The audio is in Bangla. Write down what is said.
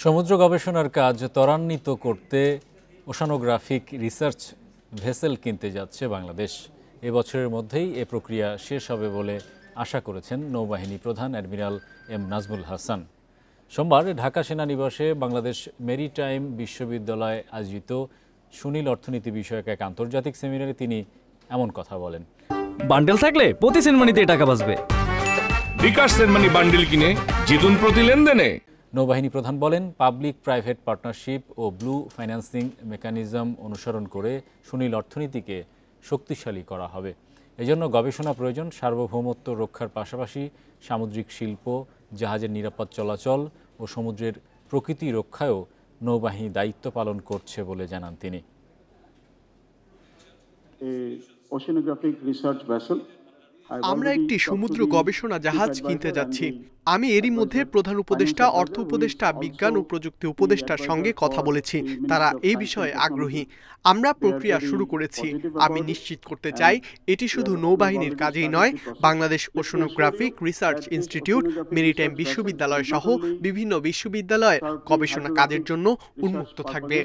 সমুদ্র গবেষণার কাজ ত্বরান্বিত করতে ওশানোগ্রাফিক রিসার্চ ভেসেল কিনতে যাচ্ছে বাংলাদেশ। এবছরের মধ্যেই এ প্রক্রিয়া শেষ হবে বলে আশা করেছেন নৌবাহিনী প্রধান অ্যাডমিরাল এম নাজমুল হাসান। সোমবার ঢাকা সেনানিবাসে বাংলাদেশ মেরিটাইম বিশ্ববিদ্যালয়ে আয়োজিত সুনীল অর্থনীতি বিষয়ক এক আন্তর্জাতিক সেমিনারে তিনি এমন কথা বলেন। বান্ডেল থাকলে প্রতি সেনমানিতে টাকা বাঁচবে। বিকাশ সেনমানি বান্ডেল কিনে জিতুন প্রতি লেনদেনে। নৌবাহিনী প্রধান বলেন, পাবলিক প্রাইভেট পার্টনারশিপ ও ব্লু ফাইন্যান্সিং মেকানিজম অনুসরণ করে সুনীল অর্থনীতিকে শক্তিশালী করা হবে। এজন্য গবেষণা প্রয়োজন। সার্বভৌমত্ব রক্ষার পাশাপাশি সামুদ্রিক শিল্প, জাহাজের নিরাপদ চলাচল ও সমুদ্রের প্রকৃতি রক্ষায়ও নৌবাহিনী দায়িত্ব পালন করছে বলে জানান তিনি। আমরা একটি সমুদ্র গবেষণা জাহাজ কিনতে যাচ্ছি। আমি এরই মধ্যে প্রধান উপদেষ্টা, অর্থ উপদেষ্টা, বিজ্ঞান ও প্রযুক্তি উপদেষ্টার সঙ্গে কথা বলেছি। তারা এই বিষয়ে আগ্রহী। আমরা প্রক্রিয়া শুরু করেছি। আমি নিশ্চিত করতে চাই এটি শুধু নৌবাহিনীর কাজেই নয়, Bangladesh oceanographic research institute, maritime বিশ্ববিদ্যালয় সহ বিভিন্ন বিশ্ববিদ্যালয়ের গবেষণা কাজের জন্য উন্মুক্ত থাকবে।